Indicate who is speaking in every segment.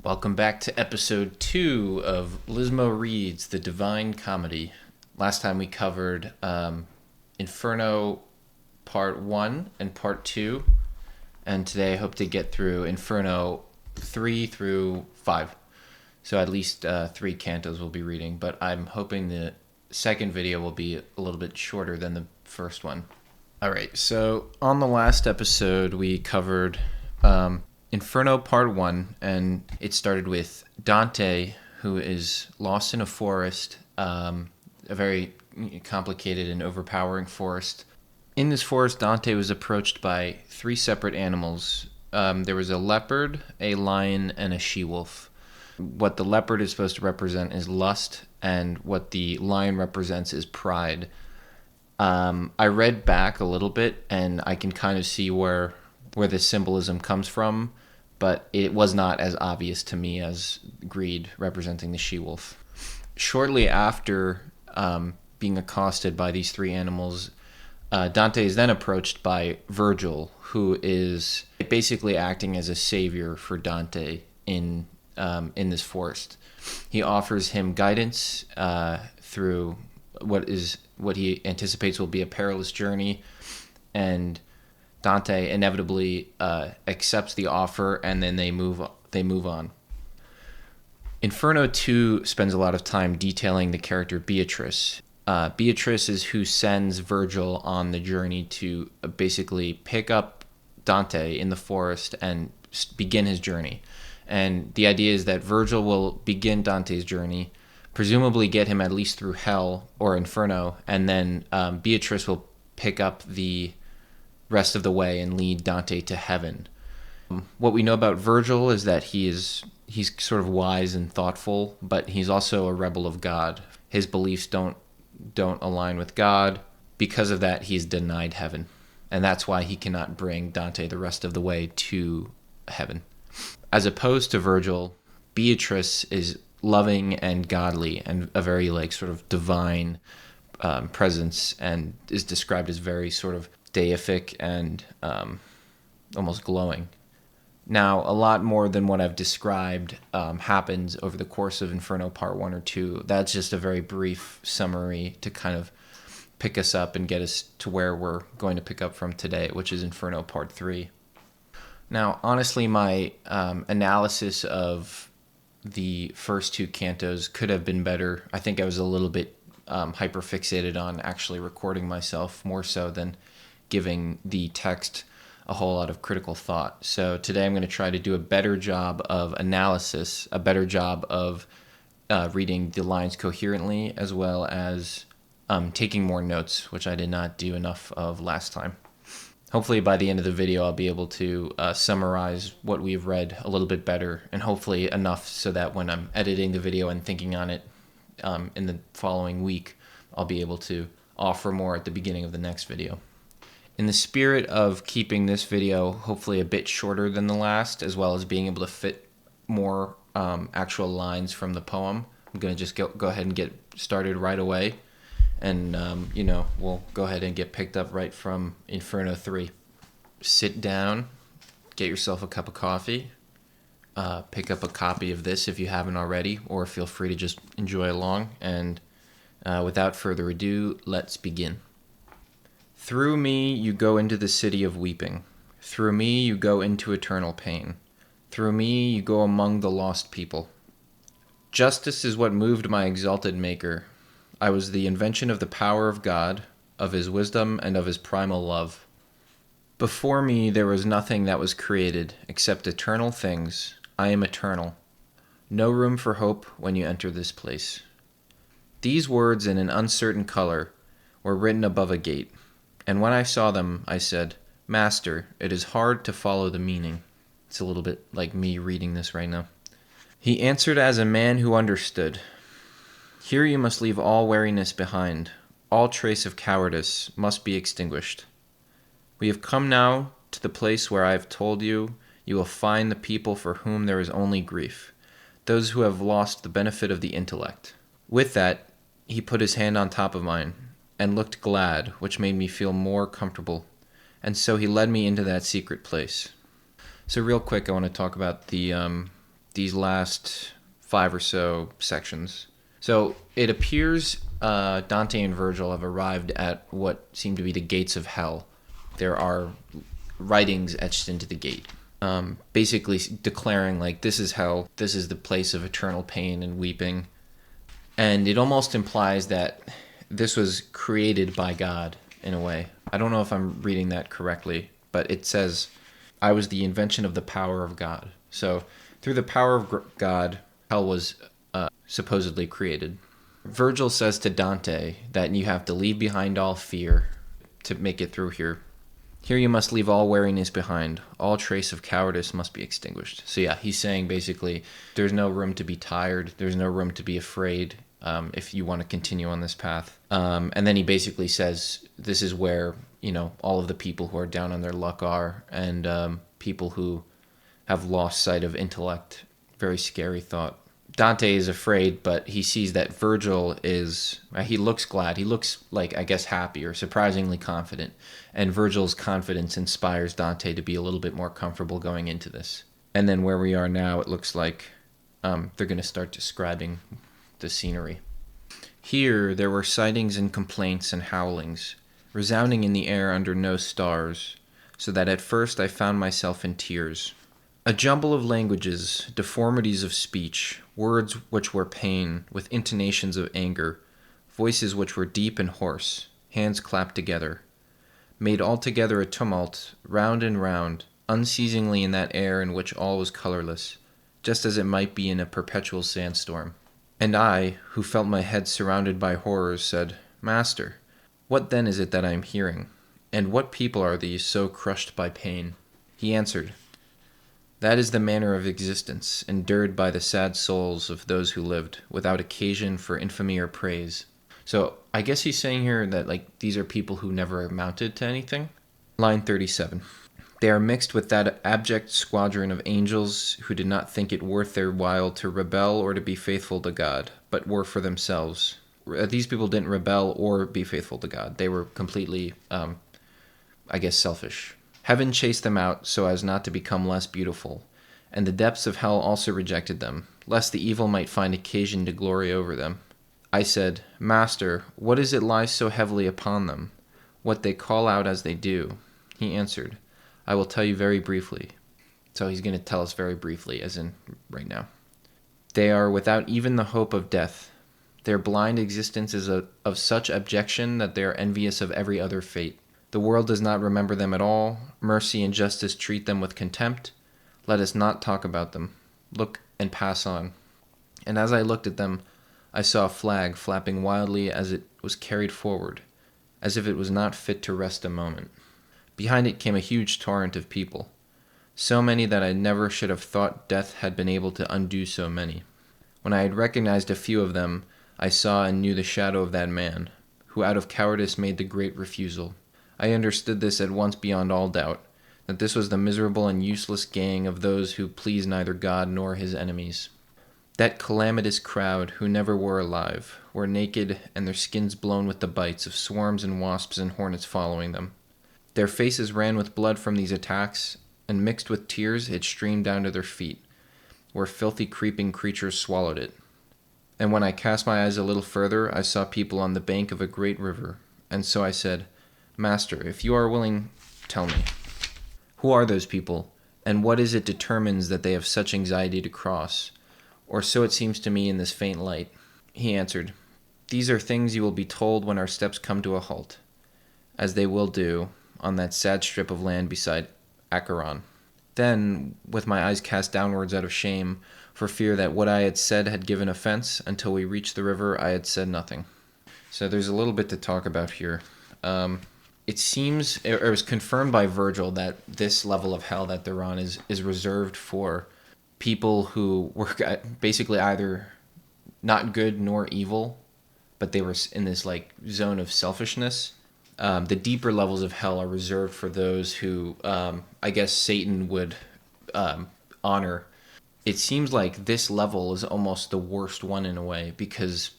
Speaker 1: Welcome back to episode 2 of Lismo Reads the Divine Comedy. Last time we covered Inferno Part 1 and Part 2, and today I hope to get through Inferno 3 through 5. So at least 3 cantos we'll be reading, but I'm hoping the second video will be a little bit shorter than the first one. Alright, so on the last episode we covered Inferno Part 1, and it started with Dante, who is lost in a forest, a very complicated and overpowering forest. In this forest, Dante was approached by 3 separate animals. There was a leopard, a lion, and a she-wolf. What the leopard is supposed to represent is lust, and what the lion represents is pride. I read back a little bit, and I can kind of see where the symbolism comes from, but it was not as obvious to me as greed representing the she-wolf. Shortly after being accosted by these 3 animals, Dante is then approached by Virgil, who is basically acting as a savior for Dante in this forest. He offers him guidance through what he anticipates will be a perilous journey, and Dante inevitably accepts the offer, and then they move on. Inferno 2 spends a lot of time detailing the character Beatrice. Beatrice is who sends Virgil on the journey to basically pick up Dante in the forest and begin his journey. And the idea is that Virgil will begin Dante's journey, presumably get him at least through Hell or Inferno, and then Beatrice will pick up the rest of the way and lead Dante to heaven. What we know about Virgil is that he's sort of wise and thoughtful, but he's also a rebel of God. His beliefs don't align with God. Because of that, he's denied heaven, and that's why he cannot bring Dante the rest of the way to heaven. As opposed to Virgil, Beatrice is loving and godly and a very sort of divine presence, and is described as very sort of deific and almost glowing. Now, a lot more than what I've described happens over the course of Inferno Part 1 or 2. That's just a very brief summary to kind of pick us up and get us to where we're going to pick up from today, which is Inferno Part 3. Now, honestly, my analysis of the first 2 cantos could have been better. I think I was a little bit hyperfixated on actually recording myself more so than giving the text a whole lot of critical thought. So today I'm going to try to do a better job of analysis, a better job of reading the lines coherently, as well as taking more notes, which I did not do enough of last time. Hopefully by the end of the video I'll be able to summarize what we've read a little bit better, and hopefully enough so that when I'm editing the video and thinking on it in the following week, I'll be able to offer more at the beginning of the next video. In the spirit of keeping this video hopefully a bit shorter than the last, as well as being able to fit more actual lines from the poem, I'm going to just go ahead and get started right away. And, we'll go ahead and get picked up right from Inferno 3. Sit down, get yourself a cup of coffee, pick up a copy of this if you haven't already, or feel free to just enjoy along. And without further ado, let's begin. Through me you go into the city of weeping. Through me you go into eternal pain. Through me you go among the lost people. Justice is what moved my exalted Maker. I was the invention of the power of God, of his wisdom, and of his primal love. Before me there was nothing that was created except eternal things. I am eternal. No room for hope when you enter this place. These words in an uncertain color were written above a gate. And when I saw them, I said, Master, it is hard to follow the meaning. It's a little bit like me reading this right now. He answered as a man who understood. Here you must leave all wariness behind. All trace of cowardice must be extinguished. We have come now to the place where I have told you you will find the people for whom there is only grief, those who have lost the benefit of the intellect. With that, he put his hand on top of mine, and looked glad, which made me feel more comfortable, and so he led me into that secret place. So real quick, I want to talk about the these last 5 or so sections. So it appears Dante and Virgil have arrived at what seem to be the gates of hell. There are writings etched into the gate, basically declaring like this is hell, this is the place of eternal pain and weeping. And it almost implies that this was created by God in a way. I don't know if I'm reading that correctly, but it says, I was the invention of the power of God. So through the power of God, hell was supposedly created. Virgil says to Dante that you have to leave behind all fear to make it through here. Here you must leave all wariness behind. All trace of cowardice must be extinguished. So yeah, he's saying basically there's no room to be tired. There's no room to be afraid if you want to continue on this path. And then he basically says this is where, all of the people who are down on their luck are, and people who have lost sight of intellect. Very scary thought. Dante is afraid, but he sees that Virgil he looks glad. He looks like, I guess, happy or surprisingly confident. And Virgil's confidence inspires Dante to be a little bit more comfortable going into this. And then where we are now, it looks like they're going to start describing the scenery. Here there were sightings and complaints and howlings, resounding in the air under no stars, so that at first I found myself in tears. A jumble of languages, deformities of speech, words which were pain, with intonations of anger, voices which were deep and hoarse, hands clapped together, made altogether a tumult, round and round, unceasingly in that air in which all was colorless, just as it might be in a perpetual sandstorm. And I, who felt my head surrounded by horrors, said, Master, what then is it that I am hearing? And what people are these so crushed by pain? He answered, That is the manner of existence, endured by the sad souls of those who lived, without occasion for infamy or praise. So I guess he's saying here that these are people who never amounted to anything. Line 37. They are mixed with that abject squadron of angels who did not think it worth their while to rebel or to be faithful to God, but were for themselves. These people didn't rebel or be faithful to God. They were completely, selfish. Heaven chased them out so as not to become less beautiful, and the depths of hell also rejected them, lest the evil might find occasion to glory over them. I said, Master, what is it lies so heavily upon them? What they call out as they do? He answered, I will tell you very briefly. So he's going to tell us very briefly, as in right now. They are without even the hope of death. Their blind existence is of such abjection that they are envious of every other fate. The world does not remember them at all. Mercy and justice treat them with contempt. Let us not talk about them. Look and pass on. And as I looked at them, I saw a flag flapping wildly as it was carried forward, as if it was not fit to rest a moment. Behind it came a huge torrent of people, so many that I never should have thought death had been able to undo so many. When I had recognized a few of them, I saw and knew the shadow of that man, who out of cowardice made the great refusal. I understood this at once beyond all doubt, that this was the miserable and useless gang of those who please neither God nor his enemies. That calamitous crowd, who never were alive, were naked and their skins blown with the bites of swarms and wasps and hornets following them. Their faces ran with blood from these attacks, and mixed with tears it streamed down to their feet, where filthy creeping creatures swallowed it. And when I cast my eyes a little further, I saw people on the bank of a great river, and so I said, Master, if you are willing, tell me, who are those people, and what is it determines that they have such anxiety to cross? Or so it seems to me in this faint light. He answered, These are things you will be told when our steps come to a halt, as they will do on that sad strip of land beside Acheron. Then, with my eyes cast downwards out of shame, for fear that what I had said had given offense, until we reached the river, I had said nothing. So there's a little bit to talk about here. It seems, it was confirmed by Virgil that this level of hell that they're on is reserved for people who were basically either not good nor evil, but they were in this zone of selfishness. The deeper levels of hell are reserved for those who, I guess, Satan would honor. It seems like this level is almost the worst one in a way, because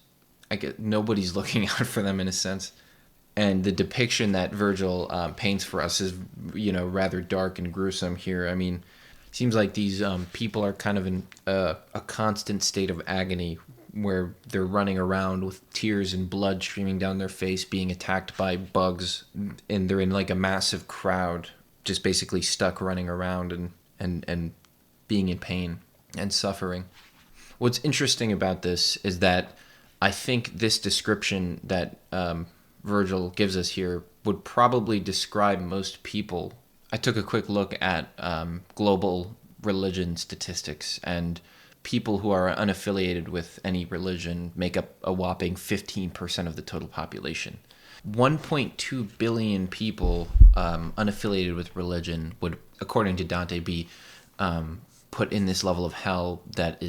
Speaker 1: nobody's looking out for them in a sense. And the depiction that Virgil paints for us is, rather dark and gruesome here. I mean, Seems like these people are kind of in a constant state of agony where they're running around with tears and blood streaming down their face, being attacked by bugs, and they're in like a massive crowd, just basically stuck running around and being in pain and suffering. What's interesting about this is that I think this description that Virgil gives us here would probably describe most people. I took a quick look at global religion statistics, and people who are unaffiliated with any religion make up a whopping 15% of the total population. 1.2 billion people unaffiliated with religion would, according to Dante, be put in this level of hell that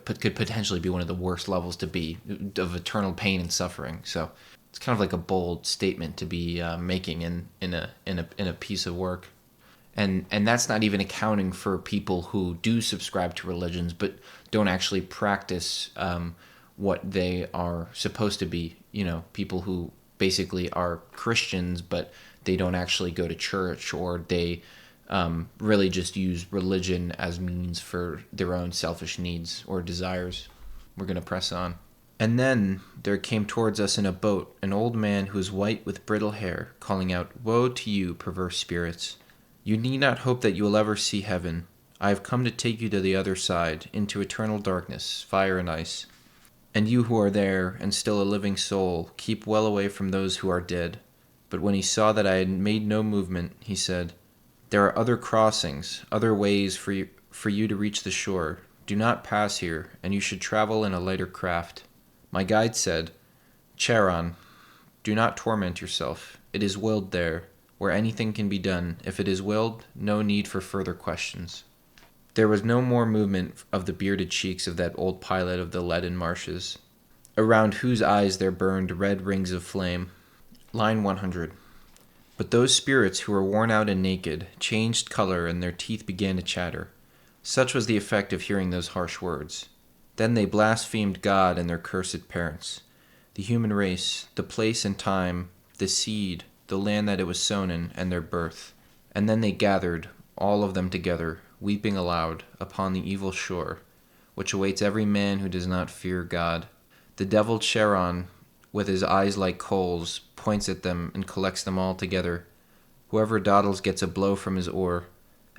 Speaker 1: could potentially be one of the worst levels to be, of eternal pain and suffering. So it's kind of like a bold statement to be making in a piece of work. And that's not even accounting for people who do subscribe to religions but don't actually practice what they are supposed to be. You know, people who basically are Christians but they don't actually go to church, or they really just use religion as means for their own selfish needs or desires. We're going to press on. And then there came towards us in a boat an old man who was white with brittle hair, calling out, "Woe to you, perverse spirits! You need not hope that you will ever see heaven. I have come to take you to the other side, into eternal darkness, fire and ice. And you who are there, and still a living soul, keep well away from those who are dead." But when he saw that I had made no movement, he said, "There are other crossings, other ways for you to reach the shore. Do not pass here, and you should travel in a lighter craft." My guide said, "Charon, do not torment yourself. It is willed there, where anything can be done. If it is willed, no need for further questions." There was no more movement of the bearded cheeks of that old pilot of the leaden marshes, around whose eyes there burned red rings of flame. Line 100. But those spirits who were worn out and naked changed color, and their teeth began to chatter. Such was the effect of hearing those harsh words. Then they blasphemed God and their cursed parents, the human race, the place and time, the seed, the land that it was sown in, and their birth. And then they gathered, all of them together, weeping aloud, upon the evil shore, which awaits every man who does not fear God. The devil Charon, with his eyes like coals, points at them and collects them all together. Whoever dawdles gets a blow from his oar.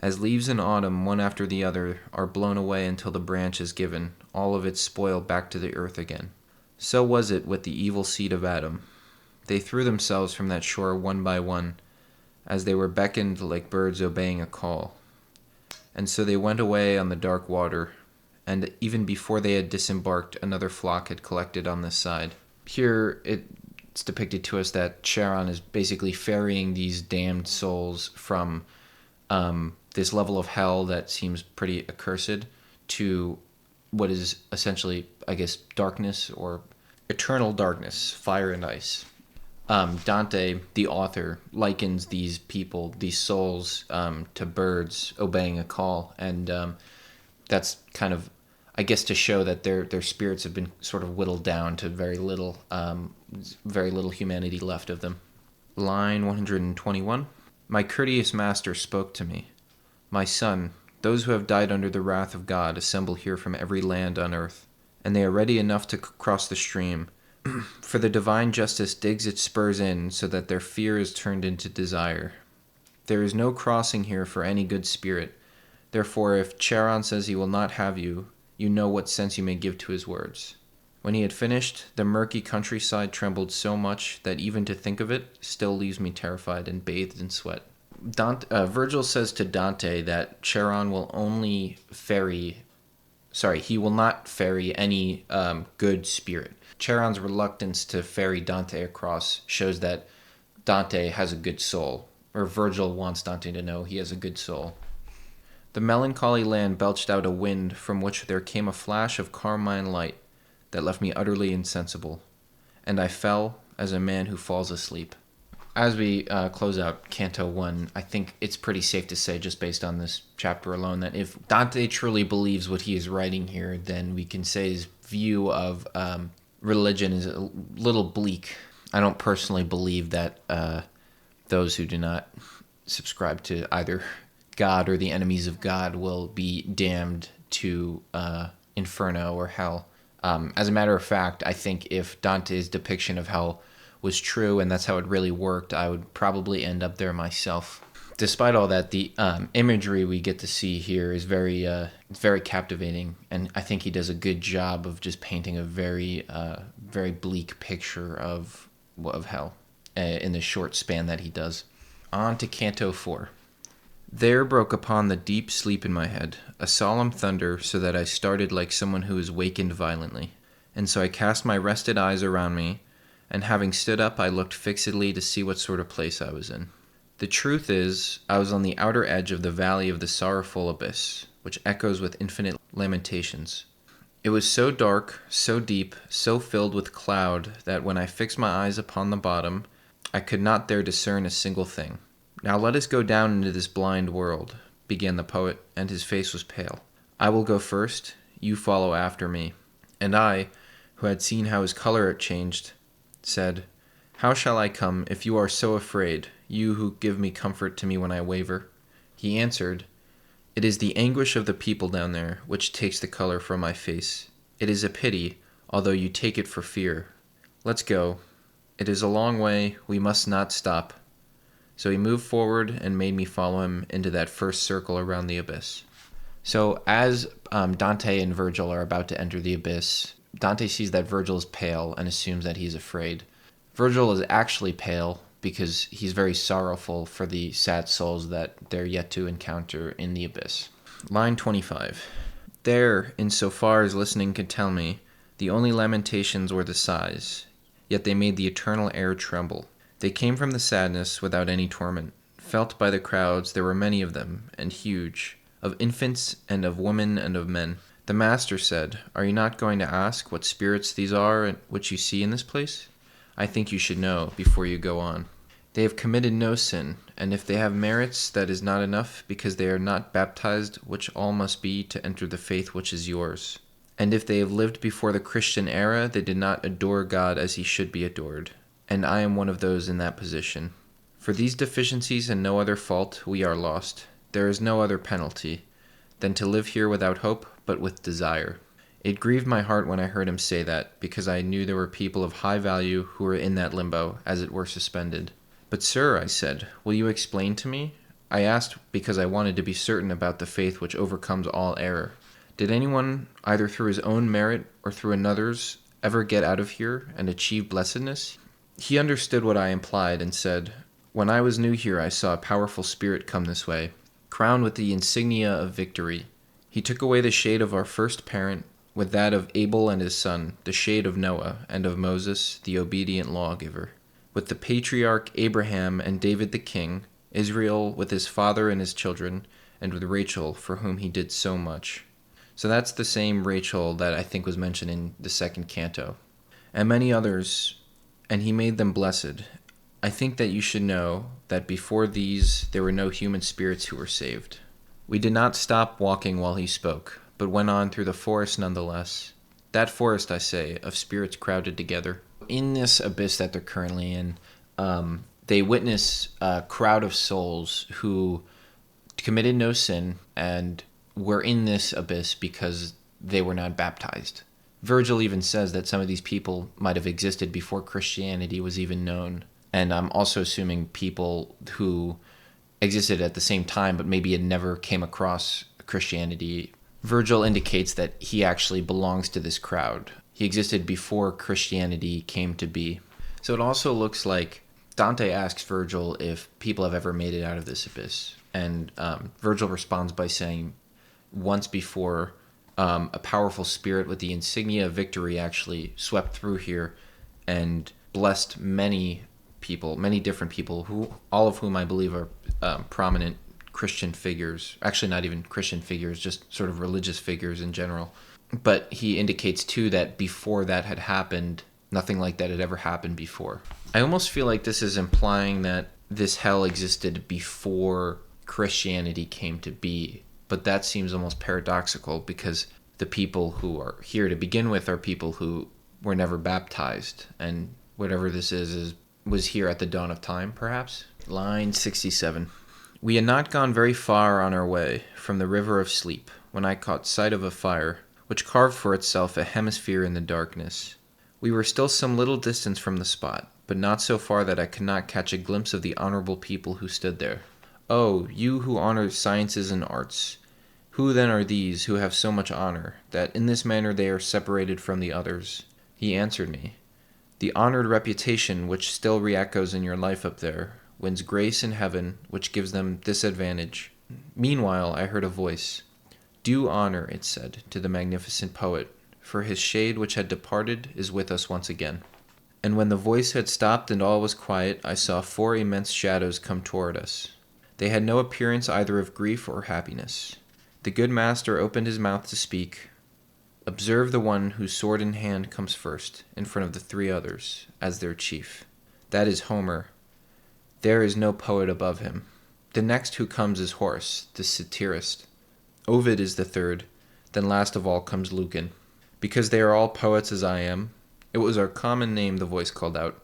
Speaker 1: As leaves in autumn, one after the other, are blown away until the branch is given, all of its spoil back to the earth again. So was it with the evil seed of Adam. They threw themselves from that shore one by one, as they were beckoned like birds obeying a call. And so they went away on the dark water, and even before they had disembarked, another flock had collected on this side. Here it's depicted to us that Charon is basically ferrying these damned souls from this level of hell that seems pretty accursed to what is essentially, I guess, darkness or eternal darkness, fire and ice. Dante, the author, likens these people, these souls, to birds obeying a call, and that's kind of, I guess, to show that their spirits have been sort of whittled down to very little humanity left of them. Line 121. My courteous master spoke to me. My son, those who have died under the wrath of God assemble here from every land on earth, and they are ready enough to cross the stream, for the divine justice digs its spurs in so that their fear is turned into desire. There is no crossing here for any good spirit. Therefore, if Charon says he will not have you, you know what sense you may give to his words. When he had finished, the murky countryside trembled so much that even to think of it still leaves me terrified and bathed in sweat. Virgil says to Dante that Charon will he will not ferry any good spirit. Charon's reluctance to ferry Dante across shows that Dante has a good soul, or Virgil wants Dante to know he has a good soul. The melancholy land belched out a wind from which there came a flash of carmine light that left me utterly insensible, and I fell as a man who falls asleep. As we close out Canto I, I think it's pretty safe to say, just based on this chapter alone, that if Dante truly believes what he is writing here, then we can say his view of religion is a little bleak. I don't personally believe that those who do not subscribe to either God or the enemies of God will be damned to Inferno or hell. As a matter of fact, I think if Dante's depiction of hell was true and that's how it really worked, I would probably end up there myself. Despite all that, the imagery we get to see here is very captivating, and I think he does a good job of just painting a very bleak picture of hell in the short span that he does. On to Canto IV. There broke upon the deep sleep in my head a solemn thunder, so that I started like someone who is wakened violently. And so I cast my rested eyes around me, and having stood up, I looked fixedly to see what sort of place I was in. The truth is, I was on the outer edge of the valley of the sorrowful abyss, which echoes with infinite lamentations. It was so dark, so deep, so filled with cloud, that when I fixed my eyes upon the bottom, I could not there discern a single thing. Now let us go down into this blind world, began the poet, and his face was pale. I will go first, you follow after me. And I, who had seen how his color had changed, said, How shall I come if you are so afraid, you who give me comfort to me when I waver? He answered, It is the anguish of the people down there which takes the color from my face. It is a pity, although you take it for fear. Let's go. It is a long way, we must not stop. So he moved forward and made me follow him into that first circle around the abyss. So as Dante and Virgil are about to enter the abyss, Dante sees that Virgil is pale and assumes that he's afraid. Virgil is actually pale because he's very sorrowful for the sad souls that they're yet to encounter in the abyss. Line 25. There, in so far as listening could tell me, the only lamentations were the sighs, yet they made the eternal air tremble. They came from the sadness without any torment. Felt by the crowds, there were many of them, and huge, of infants and of women and of men. The master said, Are you not going to ask what spirits these are which you see in this place? I think you should know before you go on. They have committed no sin, and if they have merits, that is not enough, because they are not baptized, which all must be to enter the faith which is yours. And if they have lived before the Christian era, they did not adore God as he should be adored. And I am one of those in that position. For these deficiencies and no other fault, we are lost. There is no other penalty than to live here without hope, but with desire. It grieved my heart when I heard him say that, because I knew there were people of high value who were in that limbo, as it were suspended. But sir, I said, will you explain to me? I asked because I wanted to be certain about the faith which overcomes all error. Did anyone, either through his own merit or through another's, ever get out of here and achieve blessedness? He understood what I implied and said, When I was new here, I saw a powerful spirit come this way, crowned with the insignia of victory. He took away the shade of our first parent, with that of Abel and his son, the shade of Noah, and of Moses, the obedient lawgiver. With the patriarch Abraham and David the king, Israel with his father and his children, and with Rachel, for whom he did so much. So that's the same Rachel that I think was mentioned in the second canto. And many others, and he made them blessed. I think that you should know that before these there were no human spirits who were saved. We did not stop walking while he spoke, but went on through the forest nonetheless. That forest, I say, of spirits crowded together. In this abyss that they're currently in, they witness a crowd of souls who committed no sin and were in this abyss because they were not baptized. Virgil even says that some of these people might have existed before Christianity was even known. And I'm also assuming people who existed at the same time but maybe had never came across Christianity. Virgil indicates that he actually belongs to this crowd. He existed before Christianity came to be. So it also looks like Dante asks Virgil if people have ever made it out of this abyss. And Virgil responds by saying, once before, a powerful spirit with the insignia of victory actually swept through here and blessed many people, many different people, who all of whom I believe are prominent Christian figures. Actually, not even Christian figures, just sort of religious figures in general. But he indicates, too, that before that had happened, nothing like that had ever happened before. I almost feel like this is implying that this hell existed before Christianity came to be. But that seems almost paradoxical because the people who are here to begin with are people who were never baptized. And whatever this is was here at the dawn of time, perhaps. Line 67. We had not gone very far on our way from the river of sleep when I caught sight of a fire, which carved for itself a hemisphere in the darkness. We were still some little distance from the spot, but not so far that I could not catch a glimpse of the honorable people who stood there. Oh, you who honor sciences and arts, who then are these who have so much honor, that in this manner they are separated from the others? He answered me, the honored reputation which still re-echoes in your life up there wins grace in heaven, which gives them this advantage. Meanwhile I heard a voice. Do honor, it said, to the magnificent poet, for his shade which had departed is with us once again. And when the voice had stopped and all was quiet, I saw 4 immense shadows come toward us. They had no appearance either of grief or happiness. The good master opened his mouth to speak. Observe the one whose sword in hand comes first, in front of the 3 others, as their chief. That is Homer. There is no poet above him. The next who comes is Horace, the satirist. Ovid is the 3rd. Then last of all comes Lucan. Because they are all poets as I am, it was our common name, the voice called out.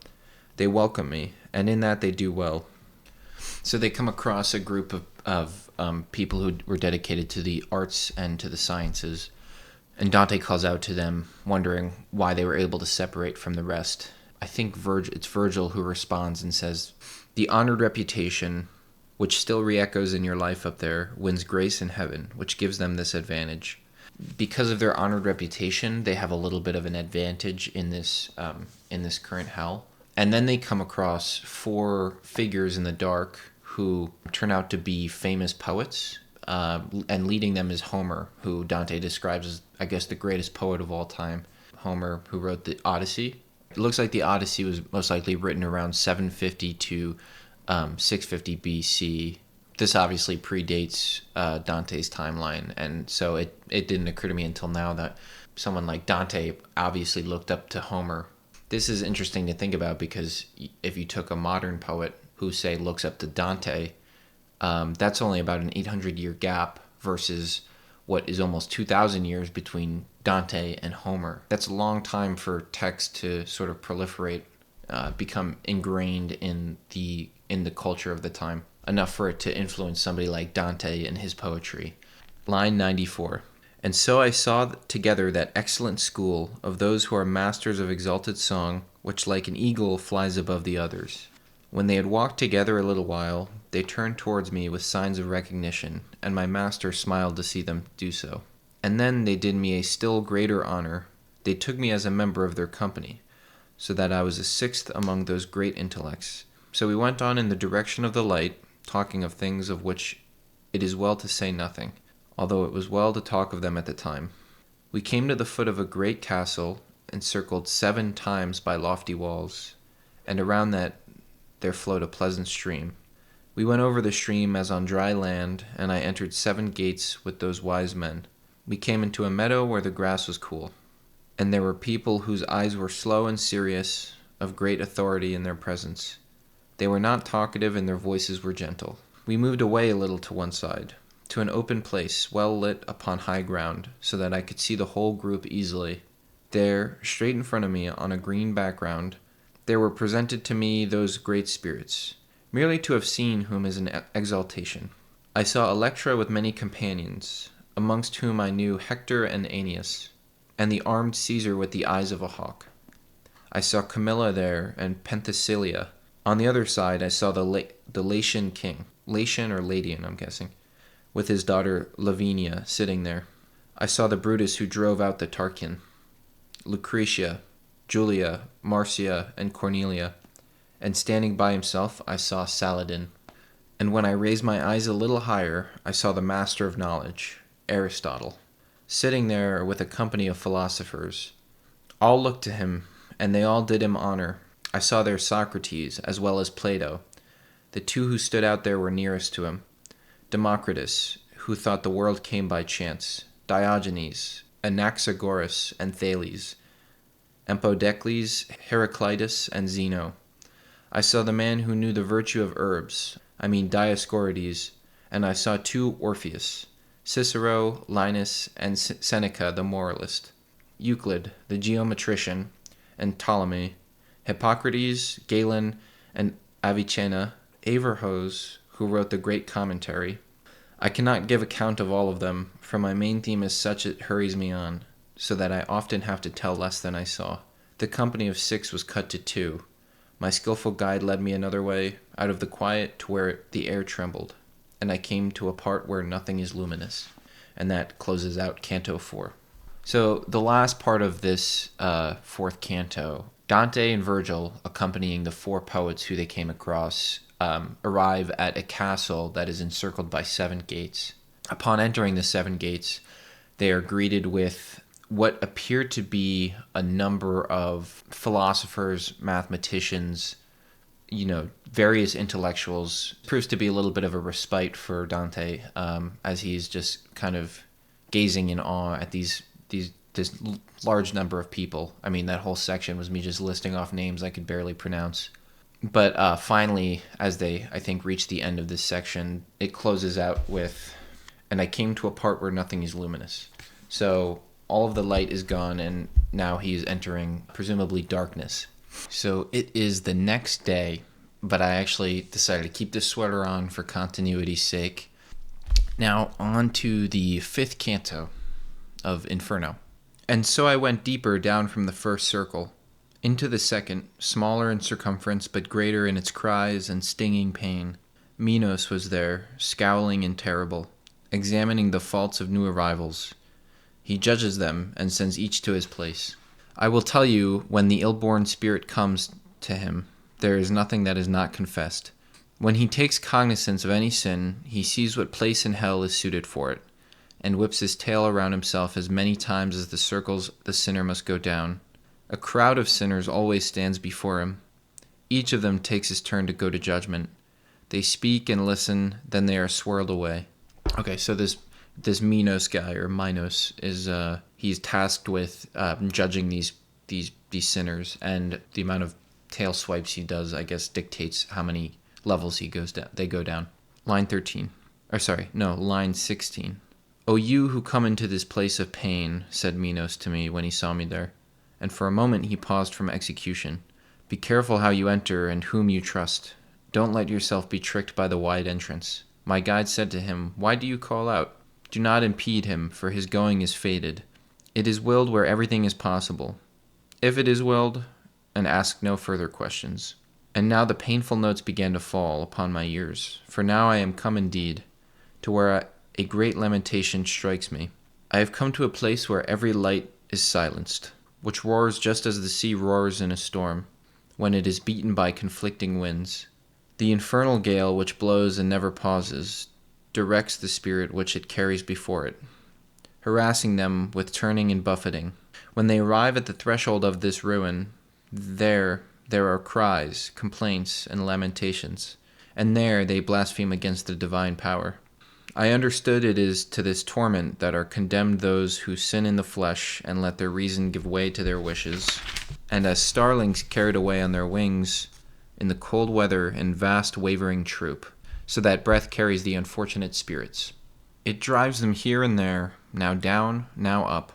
Speaker 1: They welcome me, and in that they do well. So they come across a group of people who were dedicated to the arts and to the sciences. And Dante calls out to them, wondering why they were able to separate from the rest. I think it's Virgil who responds and says, the honored reputation, which still re-echoes in your life up there, wins grace in heaven, which gives them this advantage. Because of their honored reputation, they have a little bit of an advantage in this current hell. And then they come across 4 figures in the dark who turn out to be famous poets, and leading them is Homer, who Dante describes as, I guess, the greatest poet of all time. Homer, who wrote the Odyssey. It looks like the Odyssey was most likely written around 750 to 650 BC. This obviously predates Dante's timeline, and so it didn't occur to me until now that someone like Dante obviously looked up to Homer. This is interesting to think about because if you took a modern poet who, say, looks up to Dante, that's only about an 800-year gap versus what is almost 2,000 years between Dante and Homer. That's a long time for text to sort of proliferate, become ingrained in the culture of the time, enough for it to influence somebody like Dante and his poetry. Line 94. And so I saw together that excellent school of those who are masters of exalted song, which like an eagle flies above the others. When they had walked together a little while, they turned towards me with signs of recognition, and my master smiled to see them do so. And then they did me a still greater honor. They took me as a member of their company, so that I was a 6th among those great intellects. So we went on in the direction of the light, talking of things of which it is well to say nothing, although it was well to talk of them at the time. We came to the foot of a great castle, encircled 7 times by lofty walls, and around that there flowed a pleasant stream. We went over the stream as on dry land, and I entered 7 gates with those wise men. We came into a meadow where the grass was cool, and there were people whose eyes were slow and serious, of great authority in their presence. They were not talkative, and their voices were gentle. We moved away a little to one side, to an open place, well lit upon high ground, so that I could see the whole group easily. There, straight in front of me, on a green background, there were presented to me those great spirits, merely to have seen whom is an exaltation. I saw Electra with many companions, amongst whom I knew Hector and Aeneas, and the armed Caesar with the eyes of a hawk. I saw Camilla there, and Penthesilea. On the other side I saw the Latian king, Latian or Latian, I'm guessing, with his daughter Lavinia sitting there. I saw the Brutus who drove out the Tarquin, Lucretia, Julia, Marcia, and Cornelia, and standing by himself I saw Saladin. And when I raised my eyes a little higher, I saw the master of knowledge, Aristotle, sitting there with a company of philosophers. All looked to him, and they all did him honor. I saw there Socrates, as well as Plato. The 2 who stood out there were nearest to him. Democritus, who thought the world came by chance, Diogenes, Anaxagoras, and Thales, Empedocles, Heraclitus, and Zeno. I saw the man who knew the virtue of herbs, Dioscorides, and I saw 2 Orpheus, Cicero, Linus, and Seneca the moralist, Euclid, the geometrician, and Ptolemy, Hippocrates, Galen, and Avicenna, Averrhoes, who wrote the great commentary. I cannot give account of all of them, for my main theme is such it hurries me on, so that I often have to tell less than I saw. The company of 6 was cut to 2. My skillful guide led me another way, out of the quiet to where the air trembled, and I came to a part where nothing is luminous. And that closes out Canto IV. So the last part of this fourth canto, Dante and Virgil, accompanying the 4 poets who they came across, arrive at a castle that is encircled by 7 gates. Upon entering the 7 gates, they are greeted with what appear to be a number of philosophers, mathematicians, various intellectuals. Proves to be a little bit of a respite for Dante, as he's just kind of gazing in awe at this large number of people. I mean, that whole section was me just listing off names I could barely pronounce. But finally, as they, I think, reach the end of this section, it closes out with, "And I came to a part where nothing is luminous." So all of the light is gone, and now he is entering, presumably, darkness. So it is the next day, but I actually decided to keep this sweater on for continuity's sake. Now, on to the 5th canto of Inferno. "And so I went deeper down from the first circle, into the second, smaller in circumference but greater in its cries and stinging pain. Minos was there, scowling and terrible, examining the faults of new arrivals. He judges them and sends each to his place. I will tell you, when the ill-born spirit comes to him, there is nothing that is not confessed. When he takes cognizance of any sin, he sees what place in hell is suited for it, and whips his tail around himself as many times as the circles the sinner must go down. A crowd of sinners always stands before him. Each of them takes his turn to go to judgment. They speak and listen, then they are swirled away." Okay, so this Minos guy, or Minos, is he's tasked with judging these sinners, and the amount of tail swipes he does, I guess, dictates how many levels they go down. Line 16. "O you who come into this place of pain," said Minos to me when he saw me there, and for a moment he paused from execution. "Be careful how you enter and whom you trust. Don't let yourself be tricked by the wide entrance." My guide said to him, "Why do you call out? Do not impede him, for his going is fated. It is willed where everything is possible. If it is willed, and ask no further questions." And now the painful notes began to fall upon my ears, for now I am come indeed, to where a great lamentation strikes me. I have come to a place where every light is silenced, which roars just as the sea roars in a storm, when it is beaten by conflicting winds. The infernal gale which blows and never pauses, directs the spirit which it carries before it, harassing them with turning and buffeting. When they arrive at the threshold of this ruin, there are cries, complaints, and lamentations, and there they blaspheme against the divine power. I understood it is to this torment that are condemned those who sin in the flesh and let their reason give way to their wishes, and as starlings carried away on their wings in the cold weather in vast wavering troop, so that breath carries the unfortunate spirits. It drives them here and there, now down, now up.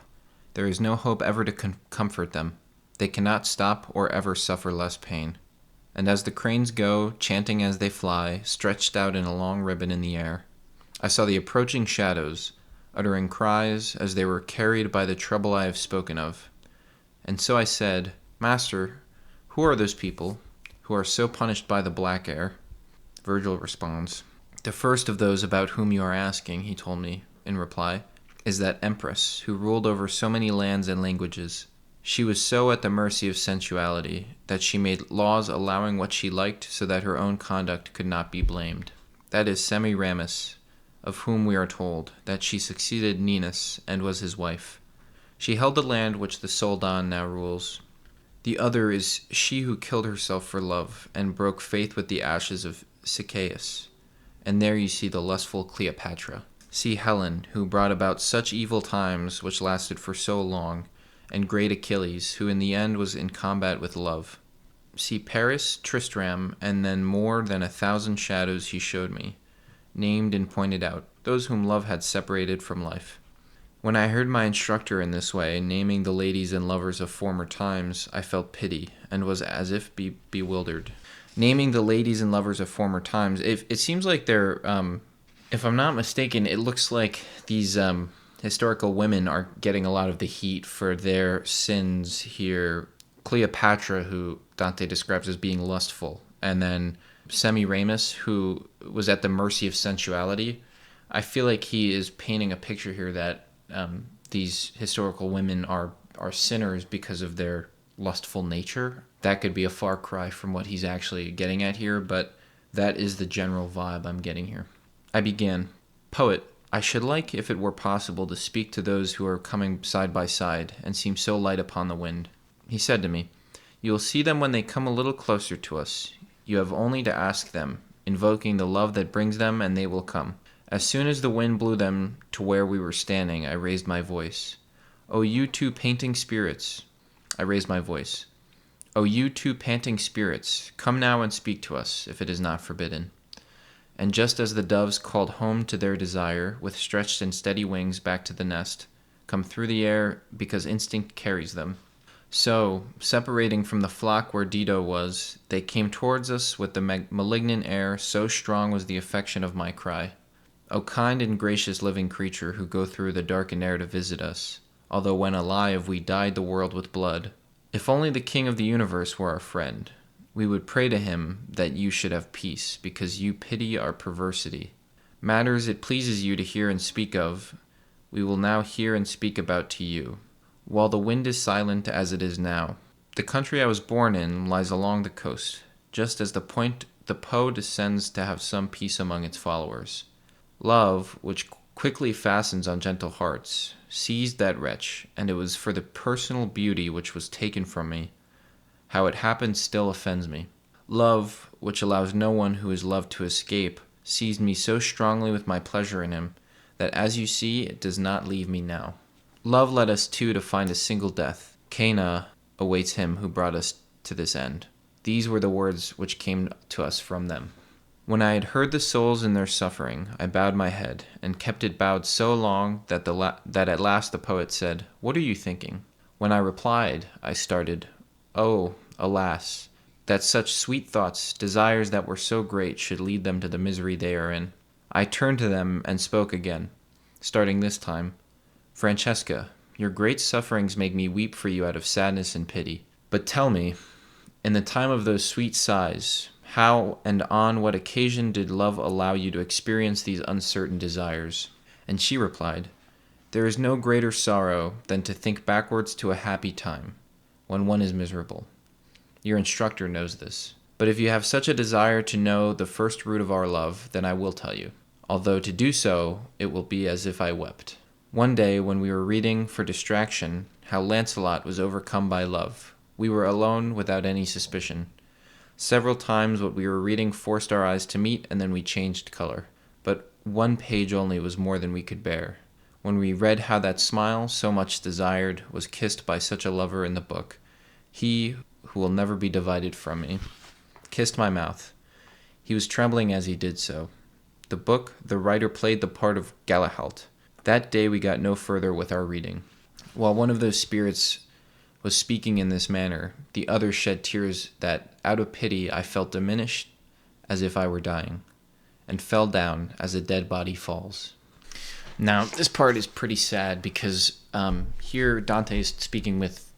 Speaker 1: There is no hope ever to comfort them. They cannot stop or ever suffer less pain. And as the cranes go, chanting as they fly, stretched out in a long ribbon in the air, I saw the approaching shadows, uttering cries as they were carried by the trouble I have spoken of. And so I said, "Master, who are those people who are so punished by the black air?" Virgil responds, "The first of those about whom you are asking," he told me in reply, "is that empress who ruled over so many lands and languages. She was so at the mercy of sensuality that she made laws allowing what she liked so that her own conduct could not be blamed. That is Semiramis, of whom we are told that she succeeded Ninus and was his wife. She held the land which the Soldan now rules. The other is she who killed herself for love and broke faith with the ashes of Sichaeus. And there you see the lustful Cleopatra. See Helen, who brought about such evil times which lasted for so long, and great Achilles, who in the end was in combat with love. See Paris, Tristram, and then more than 1,000 shadows he showed me, named and pointed out, those whom love had separated from life. When I heard my instructor in this way, naming the ladies and lovers of former times, I felt pity, and was as if bewildered. naming the ladies and lovers of former times. It seems like they're, if I'm not mistaken, it looks like these historical women are getting a lot of the heat for their sins here. Cleopatra, who Dante describes as being lustful, and then Semiramis, who was at the mercy of sensuality. I feel like he is painting a picture here that these historical women are sinners because of their lustful nature. That could be a far cry from what he's actually getting at here, but that is the general vibe I'm getting here. I began, "Poet, I should like, if it were possible, to speak to those who are coming side by side and seem so light upon the wind." He said to me, "You will see them when they come a little closer to us. You have only to ask them, invoking the love that brings them, and they will come." As soon as the wind blew them to where we were standing, I raised my voice. "O you two painting spirits," I raised my voice. "O you two panting spirits, come now and speak to us, if it is not forbidden." And just as the doves called home to their desire, with stretched and steady wings back to the nest, come through the air because instinct carries them, so, separating from the flock where Dido was, they came towards us with the malignant air, so strong was the affection of my cry. O kind and gracious living creature who go through the darkened air to visit us, although when alive we dyed the world with blood, if only the King of the universe were our friend, we would pray to him that you should have peace, because you pity our perversity. Matters it pleases you to hear and speak of, we will now hear and speak about to you, while the wind is silent as it is now. The country I was born in lies along the coast, just as the point the Po descends to have some peace among its followers. Love, which quickly fastens on gentle hearts, seized that wretch, and it was for the personal beauty which was taken from me. How it happened still offends me. Love, which allows no one who is loved to escape, seized me so strongly with my pleasure in him, that as you see, it does not leave me now. Love led us too to find a single death. Cana awaits him who brought us to this end. These were the words which came to us from them. When I had heard the souls in their suffering, I bowed my head, and kept it bowed so long that that at last the poet said, "What are you thinking?" When I replied, I started, "Oh, alas, that such sweet thoughts, desires that were so great, should lead them to the misery they are in." I turned to them and spoke again, starting this time, "Francesca, your great sufferings make me weep for you out of sadness and pity. But tell me, in the time of those sweet sighs, how and on what occasion did love allow you to experience these uncertain desires?" And she replied, "There is no greater sorrow than to think backwards to a happy time, when one is miserable. Your instructor knows this. But if you have such a desire to know the first root of our love, then I will tell you, although to do so it will be as if I wept. One day, when we were reading for distraction how Lancelot was overcome by love, we were alone without any suspicion. Several times what we were reading forced our eyes to meet, and then we changed color. But one page only was more than we could bear. When we read how that smile, so much desired, was kissed by such a lover in the book, he, who will never be divided from me, kissed my mouth. He was trembling as he did so. The book, the writer played the part of Galahalt. That day we got no further with our reading. While one of those spirits was speaking in this manner, the other shed tears that, out of pity, I felt diminished as if I were dying, and fell down as a dead body falls. Now, this part is pretty sad because here Dante is speaking with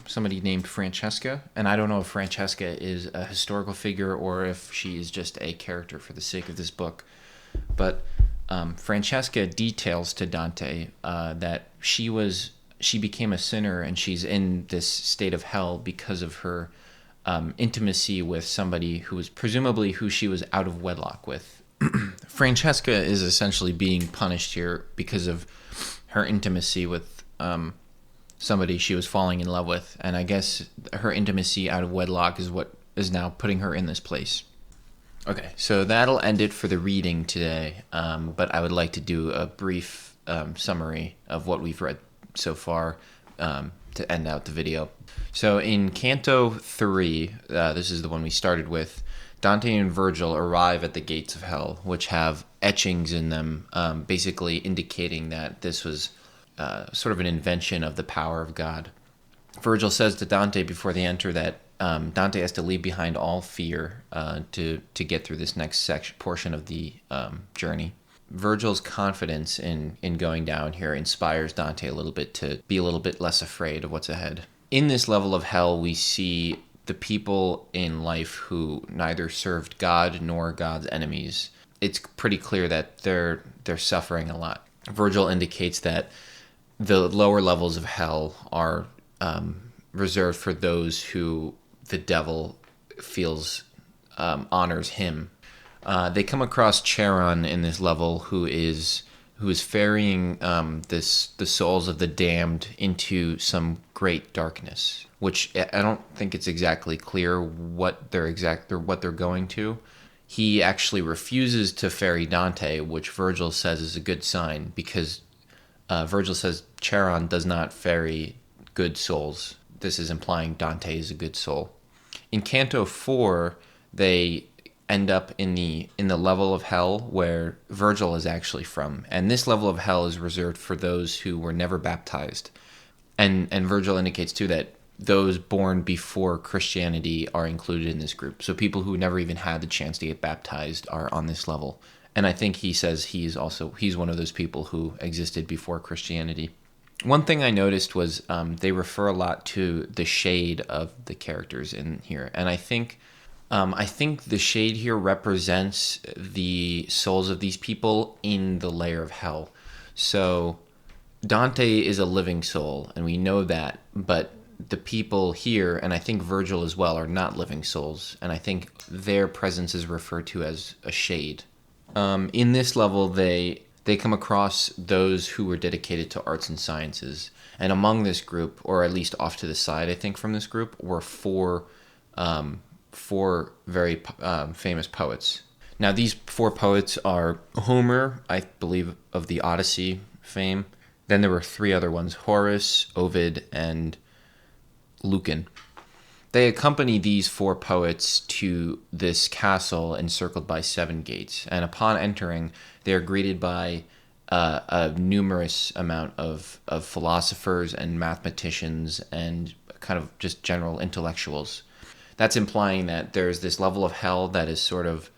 Speaker 1: somebody named Francesca, and I don't know if Francesca is a historical figure or if she is just a character for the sake of this book. But Francesca details to Dante that she became a sinner and she's in this state of hell because of her intimacy with somebody who was presumably who she was out of wedlock with. Francesca is essentially being punished here because of her intimacy with somebody she was falling in love with, and I guess her intimacy out of wedlock is what is now putting her in this place. Okay, so that'll end it for the reading today, but I would like to do a brief summary of what we've read so far to end out the video. So in Canto III, this is the one we started with, Dante and Virgil arrive at the gates of hell, which have etchings in them, basically indicating that this was sort of an invention of the power of God. Virgil says to Dante before they enter that Dante has to leave behind all fear to get through this next portion of the journey. Virgil's confidence in going down here inspires Dante a little bit to be a little bit less afraid of what's ahead. In this level of hell, we see the people in life who neither served God nor God's enemies. It's pretty clear that they're suffering a lot. Virgil indicates that the lower levels of hell are reserved for those who the devil feels honors him. They come across Charon in this level, who is ferrying the souls of the damned into some great darkness, which I don't think it's exactly clear what they're going to. He actually refuses to ferry Dante, which Virgil says is a good sign, because Virgil says Charon does not ferry good souls. This is implying Dante is a good soul. In Canto IV, they end up in the level of hell where Virgil is actually from, and this level of hell is reserved for those who were never baptized. And Virgil indicates too that those born before Christianity are included in this group. So people who never even had the chance to get baptized are on this level. And I think he says he's one of those people who existed before Christianity. One thing I noticed was they refer a lot to the shade of the characters in here, and I think the shade here represents the souls of these people in the layer of hell. So Dante is a living soul, and we know that, but the people here, and I think Virgil as well, are not living souls, and I think their presence is referred to as a shade. In this level, they come across those who were dedicated to arts and sciences, and among this group, or at least off to the side, I think, from this group, were four very famous poets. Now, these four poets are Homer, I believe, of the Odyssey fame. Then there were three other ones, Horace, Ovid, and Lucan. They accompany these four poets to this castle encircled by 7 gates, and upon entering, they are greeted by a numerous amount of philosophers and mathematicians and kind of just general intellectuals. That's implying that there's this level of hell that is sort of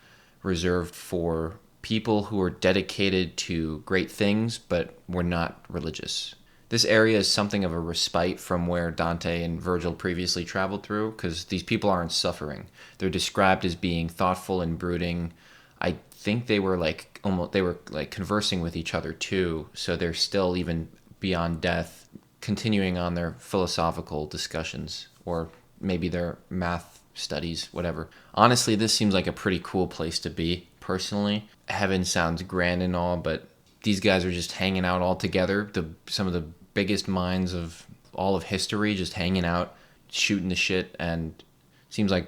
Speaker 1: reserved for people who are dedicated to great things but were not religious. This area is something of a respite from where Dante and Virgil previously traveled through, because these people aren't suffering. They're described as being thoughtful and brooding. I think they were like conversing with each other too, so they're still, even beyond death, continuing on their philosophical discussions, or maybe their math studies, whatever. Honestly, this seems like a pretty cool place to be, personally. Heaven sounds grand and all, but these guys are just hanging out all together. Some of the biggest minds of all of history just hanging out, shooting the shit, and seems like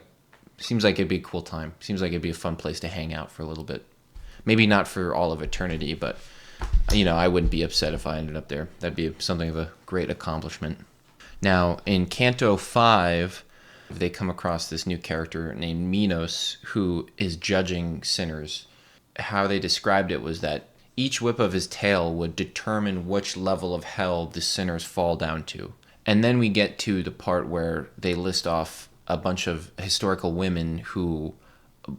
Speaker 1: it'd be a cool time. Seems like it'd be a fun place to hang out for a little bit. Maybe not for all of eternity, but I wouldn't be upset if I ended up there. That'd be something of a great accomplishment. Now, in Canto V, they come across this new character named Minos, who is judging sinners. How they described it was that each whip of his tail would determine which level of hell the sinners fall down to. And then we get to the part where they list off a bunch of historical women who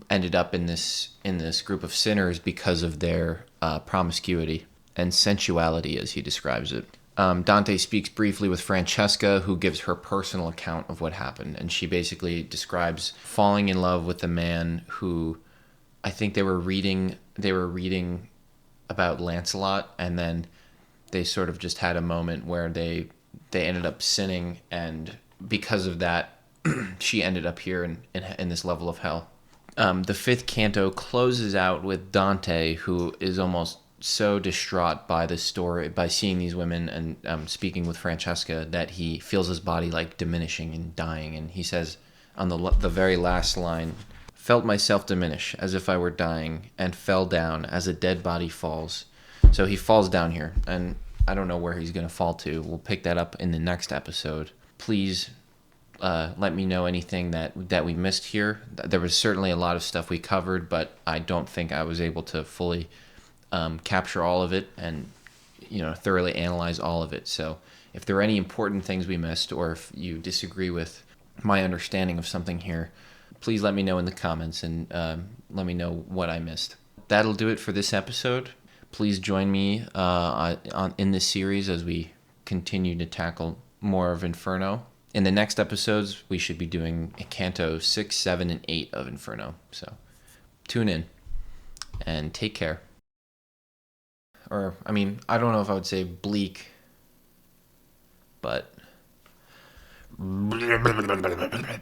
Speaker 1: ended up in this group of sinners because of their promiscuity and sensuality, as he describes it. Dante speaks briefly with Francesca, who gives her personal account of what happened, and she basically describes falling in love with a man who, I think they were reading about Lancelot, and then they sort of just had a moment where they ended up sinning, and because of that, she ended up here in this level of hell. The 5th canto closes out with Dante, who is almost so distraught by this story, by seeing these women and speaking with Francesca, that he feels his body like diminishing and dying. And he says on the very last line, "Felt myself diminish as if I were dying, and fell down as a dead body falls." So he falls down here, and I don't know where he's going to fall to. We'll pick that up in the next episode. Please let me know anything that we missed here. There was certainly a lot of stuff we covered, but I don't think I was able to fully capture all of it and thoroughly analyze all of it. So If there are any important things we missed, or if you disagree with my understanding of something here, please let me know in the comments and let me know what I missed. That'll do it for this episode. Please join me in this series as we continue to tackle more of Inferno. In the next episodes, we should be doing Canto 6, 7, and 8 of Inferno. So tune in and take care. Or, I mean, I don't know if I would say bleak, but